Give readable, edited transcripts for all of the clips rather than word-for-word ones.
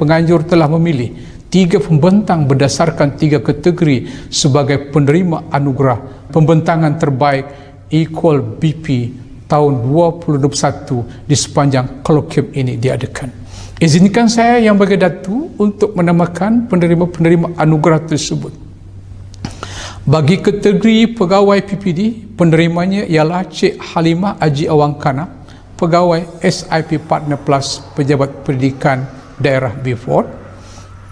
penganjur telah memilih 3 pembentang berdasarkan 3 kategori sebagai penerima anugerah pembentangan terbaik Equal BP tahun 2021 di sepanjang kolokium ini diadakan. Izinkan saya yang bagi Datu untuk menamakan penerima-penerima anugerah tersebut. Bagi kategori pegawai PPD, penerimanya ialah Cik Halimah Haji Awangkana, pegawai SIP Partner Plus Pejabat Pendidikan Daerah Beaufort.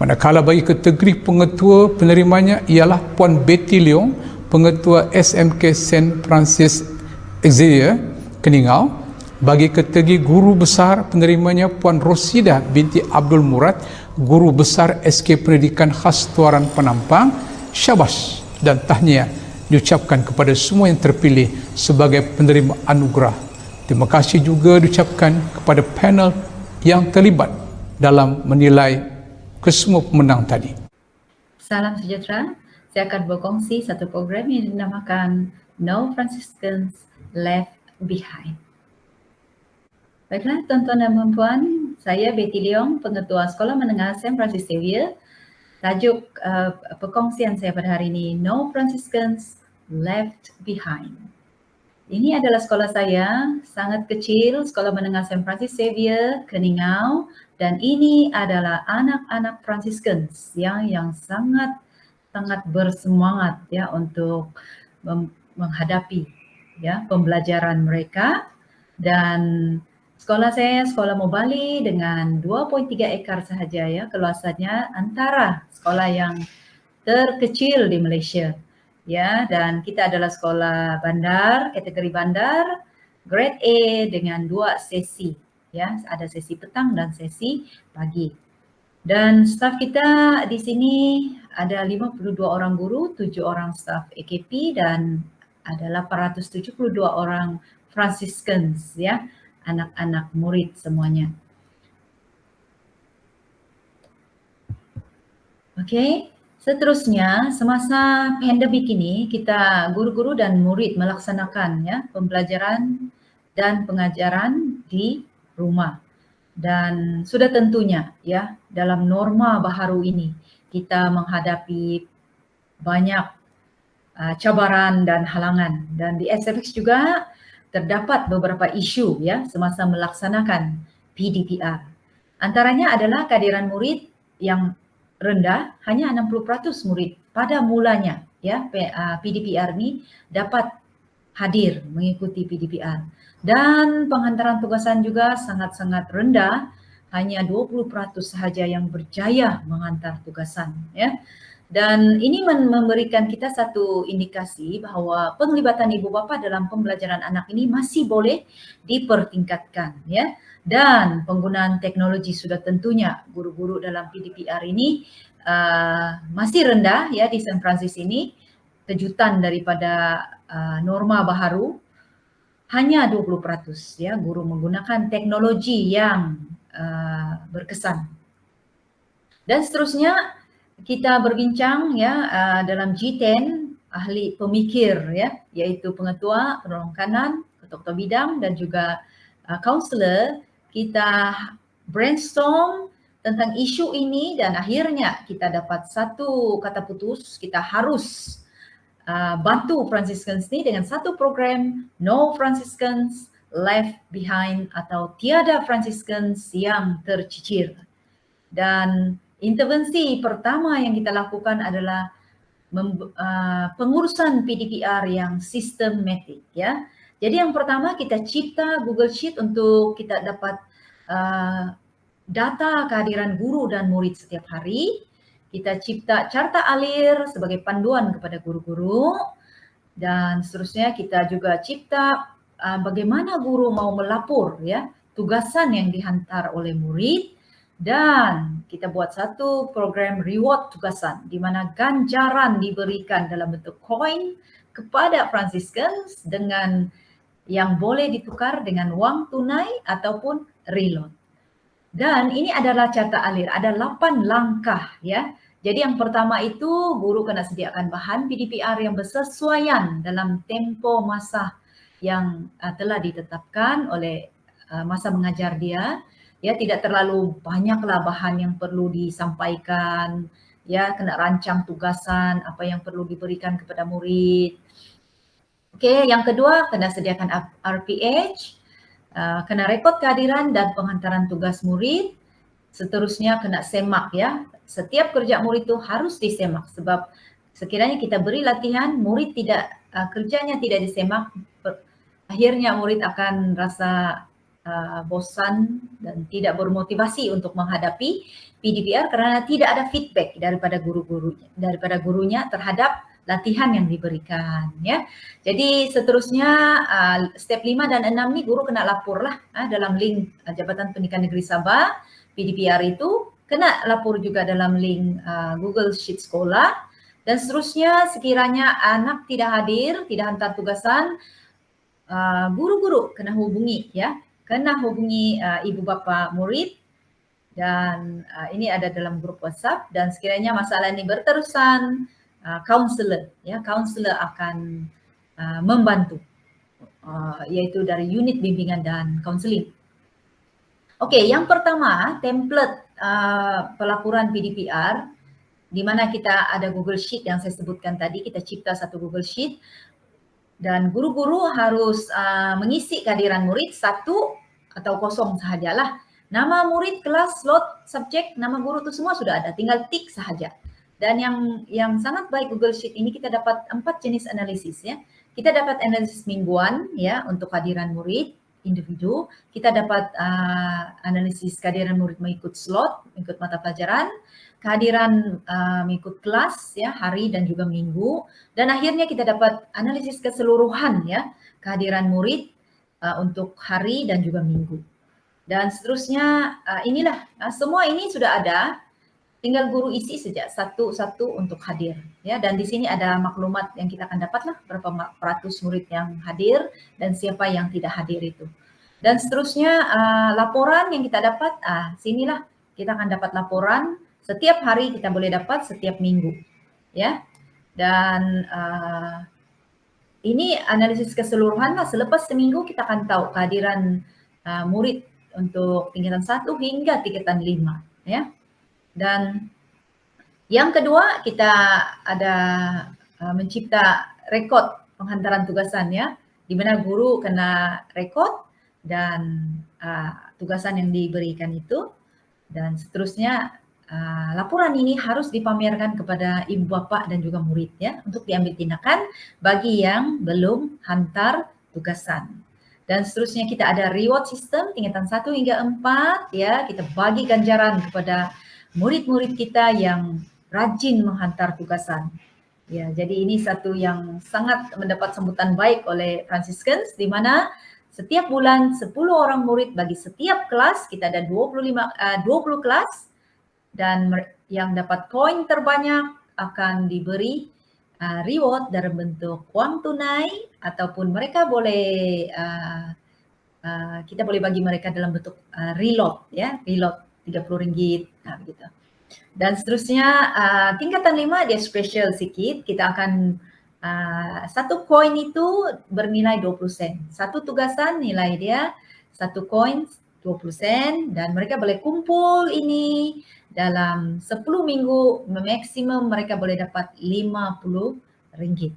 Manakala bagi kategori pengetua, penerimanya ialah Puan Betty Leong, pengetua SMK St. Francis Xavier Keningau. Bagi kategori guru besar, penerimanya Puan Rosida binti Abdul Murad, guru besar SK Pendidikan Khas Tuaran Penampang. Syabas dan tahniah diucapkan kepada semua yang terpilih sebagai penerima anugerah. Terima kasih juga diucapkan kepada panel yang terlibat dalam menilai kesemua pemenang tadi. Salam sejahtera. Saya akan berkongsi satu program yang dinamakan No Franciscans Left Behind. Baiklah tuan-tuan dan puan-puan, saya Betty Leong, pengetua Sekolah Menengah St. Francis Xavier. Tajuk perkongsian saya pada hari ini, No Franciscans Left Behind. Ini adalah sekolah saya, sangat kecil, Sekolah Menengah St. Francis Xavier, Keningau, dan ini adalah anak-anak Franciscans yang sangat bersemangat ya untuk menghadapi ya pembelajaran mereka. Dan sekolah saya sekolah Mobali dengan 2.3 ekar sahaja ya keluasannya, antara sekolah yang terkecil di Malaysia. Ya, dan kita adalah sekolah bandar, kategori bandar, grade A dengan 2 sesi. Ya, ada sesi petang dan sesi pagi. Dan staf kita di sini ada 52 orang guru, 7 orang staf AKP dan ada 872 orang Franciscans ya, anak-anak murid semuanya. Okey, seterusnya semasa pandemik ini kita guru-guru dan murid melaksanakan ya pembelajaran dan pengajaran di rumah. Dan sudah tentunya ya dalam norma baharu ini kita menghadapi banyak cabaran dan halangan, dan di SFX juga terdapat beberapa isu ya semasa melaksanakan PDPR. Antaranya adalah kehadiran murid yang rendah, hanya 60% murid pada mulanya ya PDPR ini dapat hadir mengikuti PDPR. Dan penghantaran tugasan juga sangat-sangat rendah, hanya 20% sahaja yang berjaya menghantar tugasan ya. Dan ini memberikan kita satu indikasi bahawa penglibatan ibu bapa dalam pembelajaran anak ini masih boleh dipertingkatkan ya. Dan penggunaan teknologi sudah tentunya guru-guru dalam PDPR ini masih rendah ya di St. Francis ini. Kejutan daripada norma baharu, hanya 20% ya guru menggunakan teknologi yang berkesan. Dan seterusnya kita berbincang ya dalam G10 ahli pemikir ya, yaitu pengetua, penolong kanan, ketua bidang dan juga kaunselor. Kita brainstorm tentang isu ini dan akhirnya kita dapat satu kata putus, kita harus bantu Franciscans ni dengan satu program No Franciscans Left Behind atau tiada Franciscans yang tercicir. Dan intervensi pertama yang kita lakukan adalah pengurusan PDPR yang sistematik ya. Jadi yang pertama kita cipta Google Sheet untuk kita dapat data kehadiran guru dan murid setiap hari. Kita cipta carta alir sebagai panduan kepada guru-guru, dan seterusnya kita juga cipta bagaimana guru mau melapor ya tugasan yang dihantar oleh murid, dan kita buat satu program reward tugasan di mana ganjaran diberikan dalam bentuk koin kepada Franciscans dengan yang boleh ditukar dengan wang tunai ataupun reload. Dan ini adalah carta alir, ada 8 langkah ya. Jadi yang pertama itu guru kena sediakan bahan PDPR yang bersesuaian dalam tempo masa yang telah ditetapkan oleh masa mengajar dia. ya, tidak terlalu banyaklah bahan yang perlu disampaikan, ya, kena rancang tugasan apa yang perlu diberikan kepada murid. Oke, yang kedua kena sediakan RPH, kena rekod kehadiran dan penghantaran tugas murid. Seterusnya kena semak, ya. Setiap kerja murid itu harus disemak, sebab sekiranya kita beri latihan, murid tidak kerjanya tidak disemak, akhirnya murid akan rasa bosan dan tidak bermotivasi untuk menghadapi PDPR karena tidak ada feedback daripada gurunya terhadap latihan yang diberikan, ya. Jadi seterusnya step 5 dan 6 nih guru kena lapor lah dalam link Jabatan Pendidikan Negeri Sabah. PDPR itu kena lapor juga dalam link Google Sheet sekolah. Dan seterusnya sekiranya anak tidak hadir, tidak hantar tugasan, guru-guru kena hubungi, ya, kena hubungi ibu bapa murid, dan ini ada dalam grup WhatsApp. Dan sekiranya masalah ini berterusan, counselor, ya, counselor akan membantu, yaitu dari unit bimbingan dan counseling. Oke, yang pertama template pelaporan PDPR, di mana kita ada Google Sheet yang saya sebutkan tadi. Kita cipta satu Google Sheet dan guru-guru harus mengisi kehadiran murid 1 atau kosong sahajalah. Nama murid, kelas, slot, subjek, nama guru itu semua sudah ada, tinggal tik sahaja. Dan yang sangat baik Google Sheet ini, kita dapat 4 jenis analisis, ya. Kita dapat analisis mingguan, ya, untuk kehadiran murid individu. Kita dapat analisis kehadiran murid mengikut slot, mengikut mata pelajaran, kehadiran mengikut kelas, ya, hari dan juga minggu. Dan akhirnya kita dapat analisis keseluruhan, ya, kehadiran murid untuk hari dan juga minggu. Dan seterusnya inilah semua ini sudah ada, tinggal guru isi saja satu-satu untuk hadir, ya. Dan di sini ada maklumat yang kita akan dapatlah berapa peratus murid yang hadir dan siapa yang tidak hadir itu. Dan seterusnya laporan yang kita dapat, sinilah kita akan dapat laporan setiap hari, kita boleh dapat setiap minggu, ya. Dan ini analisis keseluruhan lah, selepas seminggu kita akan tahu kehadiran murid untuk tingkatan 1 hingga tingkatan 5, ya. Dan yang kedua kita ada mencipta rekod penghantaran tugasan, ya, di mana guru kena rekod dan tugasan yang diberikan itu. Dan seterusnya laporan ini harus dipamerkan kepada ibu bapak dan juga murid, ya, untuk diambil tindakan bagi yang belum hantar tugasan. Dan seterusnya kita ada reward system tingkatan 1 hingga 4, ya, kita bagi ganjaran kepada murid-murid kita yang rajin menghantar tugasan. Ya, jadi ini satu yang sangat mendapat sambutan baik oleh Franciscans, di mana setiap bulan 10 orang murid bagi setiap kelas, kita ada 20 kelas, dan yang dapat poin terbanyak akan diberi reward dalam bentuk uang tunai, ataupun mereka boleh kita boleh bagi mereka dalam bentuk reload, ya, reload RM30, begitu. Dan seterusnya tingkatan 5 dia special sedikit, kita akan satu koin itu bernilai 20 sen. Satu tugasan nilai dia 1 koin 20 sen, dan mereka boleh kumpul ini dalam 10 minggu, maksimum mereka boleh dapat RM50,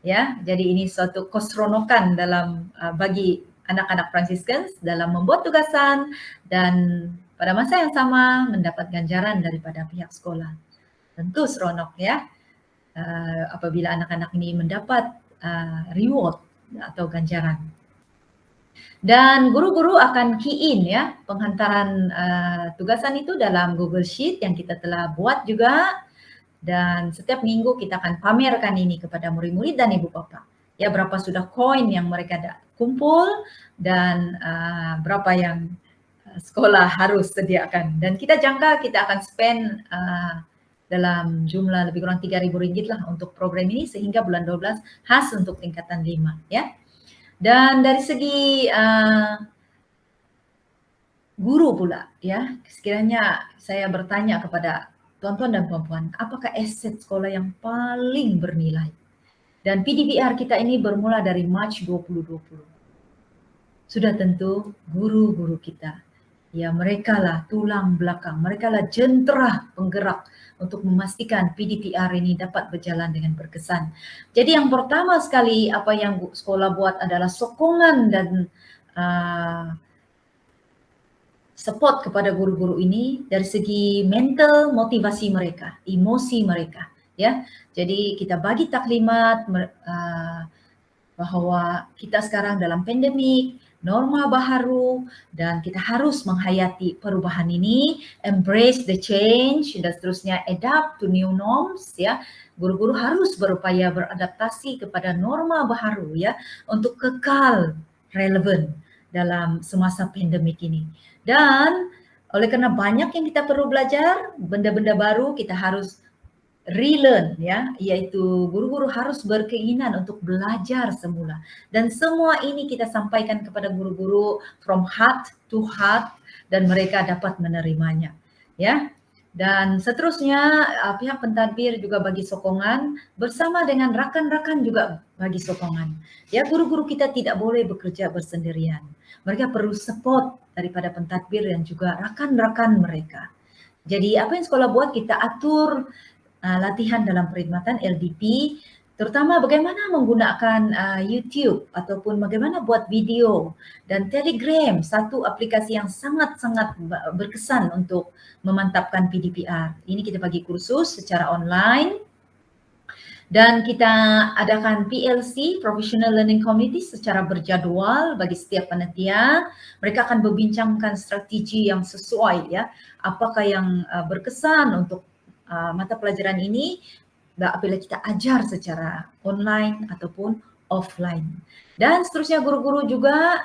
ya. Jadi ini suatu keseronokan dalam bagi anak-anak Franciscans dalam membuat tugasan dan pada masa yang sama mendapat ganjaran daripada pihak sekolah. Tentu seronok, ya, apabila anak-anak ini mendapat reward atau ganjaran. Dan guru-guru akan key in, ya, penghantaran tugasan itu dalam Google Sheet yang kita telah buat juga. Dan setiap minggu kita akan pamerkan ini kepada murid-murid dan ibu bapak. Ya, berapa sudah koin yang mereka kumpul dan berapa yang sekolah harus sediakan. Dan kita jangka kita akan spend dalam jumlah lebih kurang RM3.000 lah untuk program ini sehingga bulan 12 khas untuk tingkatan 5, ya. Dan dari segi guru pula, ya, sekiranya saya bertanya kepada tuan-tuan dan puan-puan, apakah aset sekolah yang paling bernilai? Dan PDPR kita ini bermula dari Mac 2020. Sudah tentu guru-guru kita Ya, mereka lah tulang belakang, mereka lah jentera penggerak untuk memastikan PDPR ini dapat berjalan dengan berkesan. Jadi yang pertama sekali apa yang sekolah buat adalah sokongan dan support kepada guru-guru ini dari segi mental motivasi mereka, emosi mereka, ya. Jadi kita bagi taklimat bahwa kita sekarang dalam pandemik, norma baru, dan kita harus menghayati perubahan ini, embrace the change, dan seterusnya adapt to new norms, ya. Guru-guru harus berupaya beradaptasi kepada norma baru, ya, untuk kekal relevan dalam semasa pandemik ini. Dan oleh karena banyak yang kita perlu belajar, benda-benda baru kita harus relearn, ya, yaitu guru-guru harus berkeinginan untuk belajar semula. Dan semua ini kita sampaikan kepada guru-guru from heart to heart dan mereka dapat menerimanya, ya. Dan seterusnya pihak pentadbir juga bagi sokongan bersama dengan rakan-rakan juga bagi sokongan. Ya, guru-guru kita tidak boleh bekerja bersendirian. Mereka perlu support daripada pentadbir dan juga rakan-rakan mereka. Jadi apa yang sekolah buat, kita atur latihan dalam perkhidmatan LDP, terutama bagaimana menggunakan YouTube ataupun bagaimana buat video, dan Telegram, satu aplikasi yang sangat-sangat berkesan untuk memantapkan PDPR. Ini kita bagi kursus secara online. Dan kita adakan PLC, Professional Learning Committee, secara berjadwal bagi setiap panitia. Mereka akan berbincangkan strategi yang sesuai, ya, apakah yang berkesan untuk mata pelajaran ini apabila kita ajar secara online ataupun offline. Dan seterusnya guru-guru juga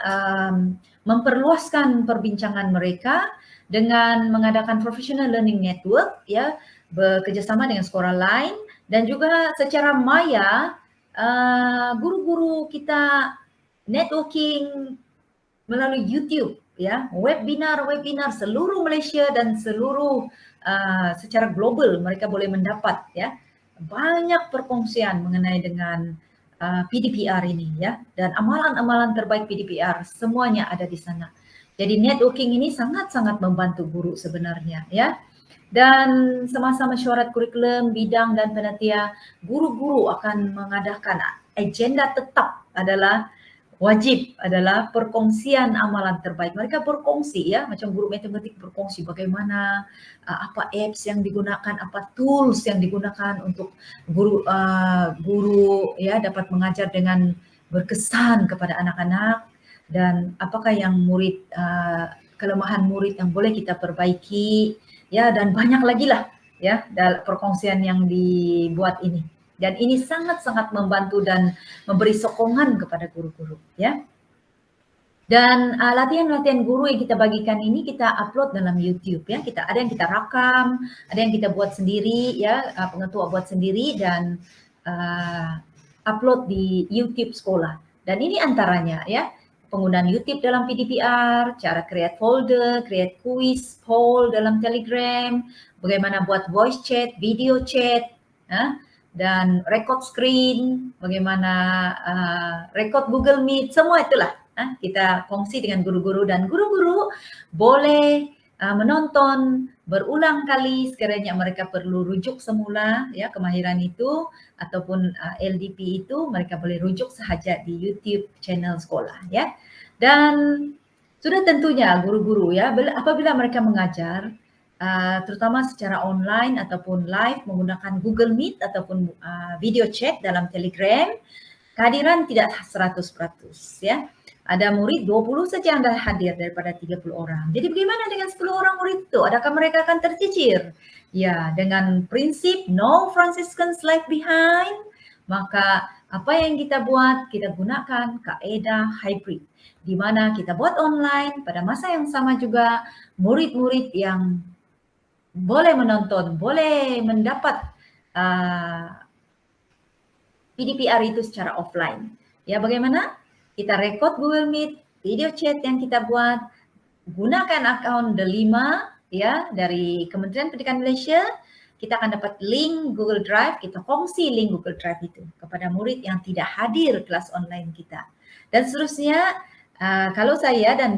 memperluaskan perbincangan mereka dengan mengadakan Professional Learning Network, ya, bekerjasama dengan sekolah lain, dan juga secara maya guru-guru kita networking melalui YouTube, ya, webinar seluruh Malaysia dan seluruh secara global mereka boleh mendapat, ya, banyak perkongsian mengenai dengan PDPR ini, ya, dan amalan-amalan terbaik PDPR semuanya ada di sana. Jadi networking ini sangat-sangat membantu guru sebenarnya, ya. Dan semasa mesyuarat kurikulum bidang dan panitia, guru-guru akan mengadakan agenda tetap wajib adalah perkongsian amalan terbaik. Mereka berkongsi, ya, macam guru matematik berkongsi bagaimana apa apps yang digunakan, apa tools yang digunakan untuk guru ya dapat mengajar dengan berkesan kepada anak-anak, dan apakah yang kelemahan murid yang boleh kita perbaiki, ya, dan banyak lagi lah, ya, dalam perkongsian yang dibuat ini. Dan ini sangat-sangat membantu dan memberi sokongan kepada guru-guru, ya. Dan latihan-latihan guru yang kita bagikan ini kita upload dalam YouTube, ya. Ada yang kita rakam, ada yang kita buat sendiri, ya, pengetua buat sendiri dan upload di YouTube sekolah. Dan ini antaranya, ya, penggunaan YouTube dalam PDPR, cara create folder, create quiz, poll dalam Telegram, bagaimana buat voice chat, video chat, dan record screen, bagaimana record Google Meet, semua itulah kita kongsi dengan guru-guru, dan guru-guru boleh menonton berulang kali sekiranya mereka perlu rujuk semula, ya, kemahiran itu ataupun LDP itu mereka boleh rujuk sahaja di YouTube channel sekolah, ya. Dan sudah tentunya guru-guru, ya, apabila mereka mengajar terutama secara online ataupun live menggunakan Google Meet ataupun video chat dalam Telegram, kehadiran tidak 100%, ya. Ada murid 20 saja yang hadir daripada 30 orang. Jadi bagaimana dengan 10 orang murid itu? Adakah mereka akan tercicir? Ya, dengan prinsip no Franciscans left behind, maka apa yang kita buat, kita gunakan kaedah hybrid, di mana kita buat online pada masa yang sama juga murid-murid yang boleh menonton, boleh mendapat PDPR itu secara offline. Ya, bagaimana? Kita record Google Meet, video chat yang kita buat, gunakan akun Delima, ya, dari Kementerian Pendidikan Malaysia. Kita akan dapat link Google Drive, kita kongsi link Google Drive itu kepada murid yang tidak hadir kelas online kita. Dan seterusnya Kalau saya dan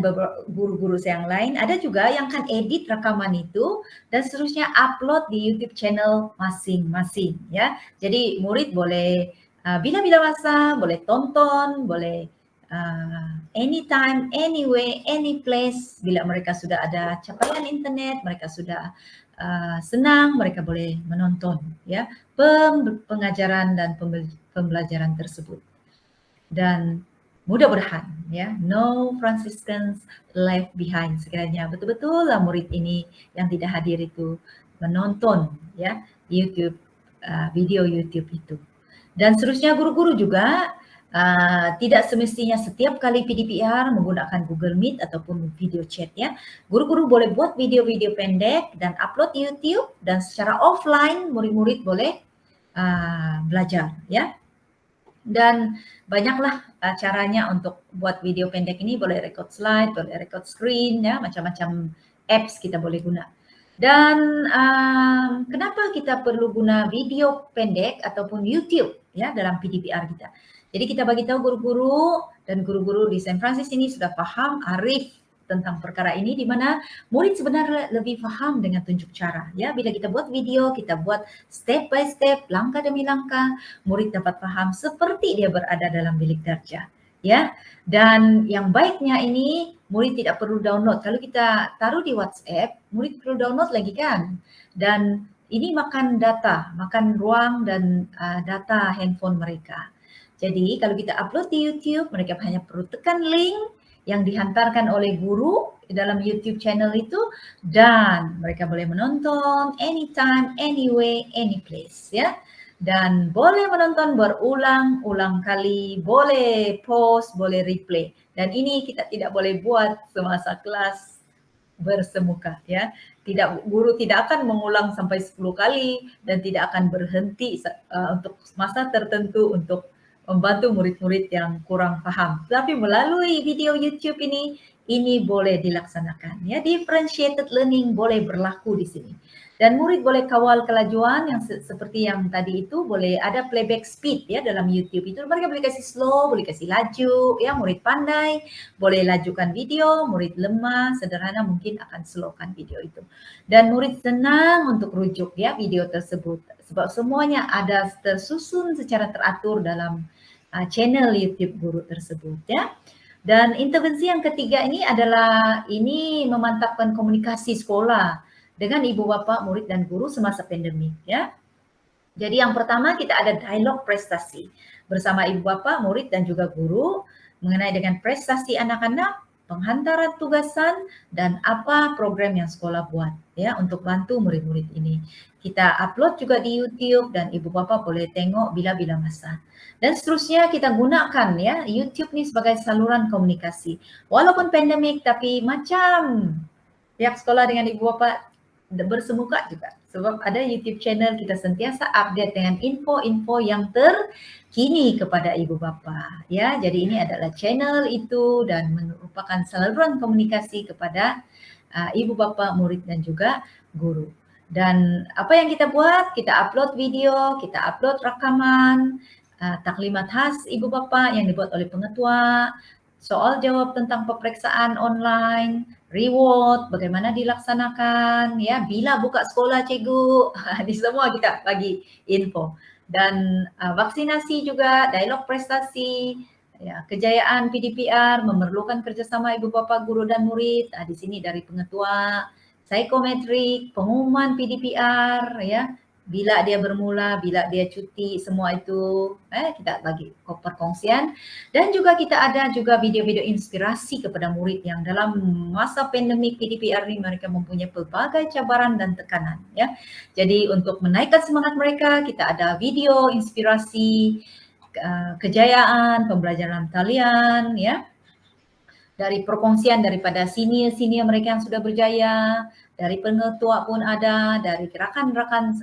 guru-guru saya yang lain, ada juga yang kan edit rekaman itu dan seterusnya upload di YouTube channel masing-masing ya. Jadi murid boleh bila-bila masa boleh tonton, boleh anytime, anyway, any place. Bila mereka sudah ada capaian internet, mereka sudah senang, mereka boleh menonton ya pengajaran dan pembelajaran tersebut. Dan mudah-mudahan ya no Franciscans left behind, sekiranya betul-betul lah murid ini yang tidak hadir itu menonton ya YouTube, video YouTube itu. Dan seterusnya guru-guru juga tidak semestinya setiap kali PDPR menggunakan Google Meet ataupun video chat ya. Guru-guru boleh buat video-video pendek dan upload di YouTube, dan secara offline murid-murid boleh belajar ya. Dan banyaklah caranya untuk buat video pendek ini, boleh record slide, boleh record screen ya, macam-macam apps kita boleh guna. Dan kenapa kita perlu guna video pendek ataupun YouTube ya dalam PDPR kita? Jadi kita bagi tahu guru-guru, dan guru-guru di St. Francis ini sudah paham, arif tentang perkara ini, di mana murid sebenarnya lebih paham dengan tunjuk cara ya. Bila kita buat video, kita buat step by step, langkah demi langkah, murid dapat paham seperti dia berada dalam bilik darjah ya. Dan yang baiknya ini murid tidak perlu download. Kalau kita taruh di WhatsApp, murid perlu download lagi kan. Dan ini makan data, makan ruang dan data handphone mereka. Jadi kalau kita upload di YouTube, mereka hanya perlu tekan link yang dihantarkan oleh guru dalam YouTube channel itu, dan mereka boleh menonton anytime, anyway, any place ya. Dan boleh menonton berulang-ulang kali, boleh pause, boleh replay. Dan ini kita tidak boleh buat semasa kelas bersemuka ya. Guru tidak akan mengulang sampai 10 kali dan tidak akan berhenti untuk masa tertentu untuk membantu murid-murid yang kurang paham. Tapi melalui video YouTube ini boleh dilaksanakan ya. Differentiated learning boleh berlaku di sini. Dan murid boleh kawal kelajuan yang seperti yang tadi itu, boleh ada playback speed ya dalam YouTube itu. Mereka boleh kasih slow, boleh kasih laju ya. Murid pandai boleh lajukan video, murid lemah, sederhana mungkin akan slowkan video itu. Dan murid senang untuk rujuk ya video tersebut, sebab semuanya ada tersusun secara teratur dalam channel YouTube guru tersebut ya. Dan intervensi yang ketiga ini adalah memantapkan komunikasi sekolah dengan ibu bapa, murid dan guru semasa pandemik ya. Jadi yang pertama kita ada dialog prestasi bersama ibu bapa, murid dan juga guru mengenai dengan prestasi anak-anak, penghantaran tugasan, dan apa program yang sekolah buat ya untuk bantu murid-murid ini. Kita upload juga di YouTube dan ibu bapa boleh tengok bila-bila masa. Dan seterusnya kita gunakan ya YouTube ini sebagai saluran komunikasi. Walaupun pandemik, tapi macam pihak sekolah dengan ibu bapa bersemuka juga. Sebab ada YouTube channel, kita sentiasa update dengan info-info yang terkini kepada ibu bapa ya. Jadi ini adalah channel itu dan merupakan saluran komunikasi kepada ibu bapa, murid dan juga guru. Dan apa yang kita buat? Kita upload video, kita upload rekaman, taklimat khas ibu bapa yang dibuat oleh pengetua, soal jawab tentang peperiksaan online, reward, bagaimana dilaksanakan, ya, bila buka sekolah cikgu, di semua kita bagi info. Dan vaksinasi juga, dialog prestasi, ya, kejayaan PDPR memerlukan kerjasama ibu bapa, guru dan murid. Di sini dari pengetua, psikometrik, pengumuman PDPR, ya, bila dia bermula, bila dia cuti, semua itu kita bagi perkongsian. Dan juga kita ada juga video-video inspirasi kepada murid yang dalam masa pandemik PDPR ini mereka mempunyai pelbagai cabaran dan tekanan ya. Jadi untuk menaikkan semangat mereka, kita ada video inspirasi kejayaan pembelajaran talian ya. Dari perkongsian daripada senior mereka yang sudah berjaya, dari pengetua pun ada, dari rekan-rekan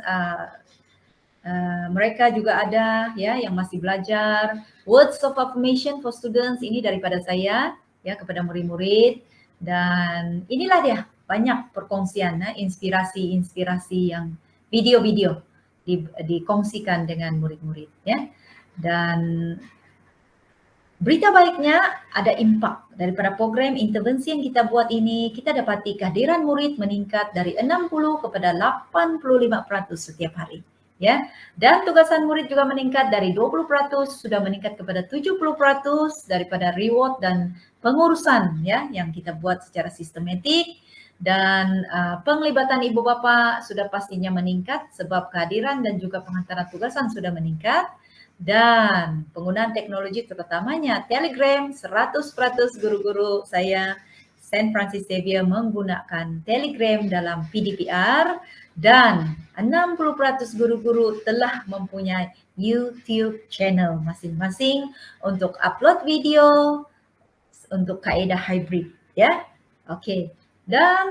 mereka juga ada ya yang masih belajar. Words of affirmation for students ini daripada saya ya kepada murid-murid, dan inilah dia banyak perkongsian inspirasi yang video-video dikongsikan dengan murid-murid ya. Dan Berita baiknya ada impak daripada program intervensi yang kita buat ini. Kita dapati kehadiran murid meningkat dari 60 kepada 85% setiap hari. Ya, dan tugasan murid juga meningkat dari 20% sudah meningkat kepada 70% daripada reward dan pengurusan ya yang kita buat secara sistematik. Dan penglibatan ibu bapa sudah pastinya meningkat sebab kehadiran dan juga penghantaran tugasan sudah meningkat. Dan penggunaan teknologi terutamanya Telegram, 100% guru-guru saya Saint Francis Xavier menggunakan Telegram dalam PDPR dan 60% guru-guru telah mempunyai YouTube channel masing-masing untuk upload video untuk kaedah hybrid ya. Oke. Dan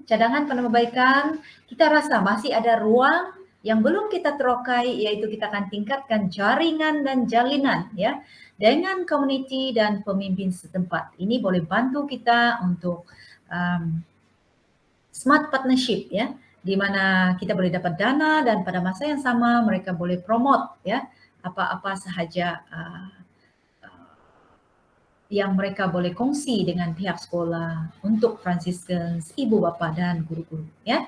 cadangan penambahbaikan kita rasa masih ada ruang yang belum kita terokai, yaitu kita akan tingkatkan jaringan dan jalinan ya dengan community dan pemimpin setempat. Ini boleh bantu kita untuk smart partnership ya, di mana kita boleh dapat dana dan pada masa yang sama mereka boleh promote ya apa-apa sahaja yang mereka boleh kongsi dengan pihak sekolah untuk Franciscans, ibu bapa dan guru-guru ya.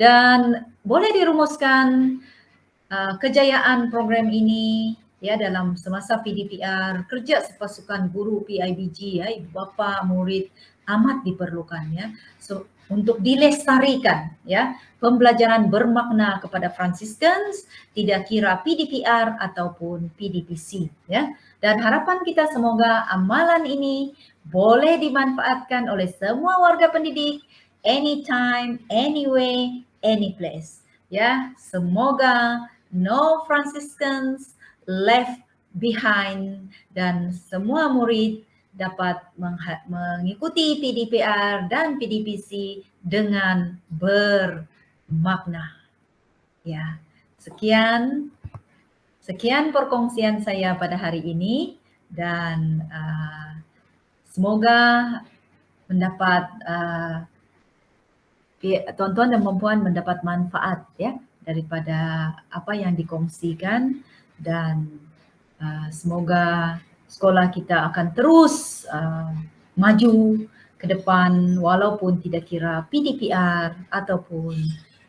Dan boleh dirumuskan kejayaan program ini ya dalam semasa PDPR, kerja sepasukan guru PIBG ya, ibu bapa, murid amat diperlukan ya. So, untuk dilestarikan ya, pembelajaran bermakna kepada Franciscans, tidak kira PDPR ataupun PDPC ya. Dan harapan kita semoga amalan ini boleh dimanfaatkan oleh semua warga pendidik anytime, anyway, any place. Ya, semoga no Franciscans left behind dan semua murid dapat mengikuti PDPR dan PDPC dengan bermakna. Ya, sekian perkongsian saya pada hari ini dan semoga mendapat tuan-tuan dan puan mendapat manfaat ya daripada apa yang dikongsikan dan semoga sekolah kita akan terus maju ke depan walaupun tidak kira PDPR ataupun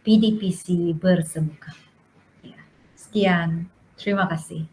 PDPC bersemuka. Ya, sekian, terima kasih.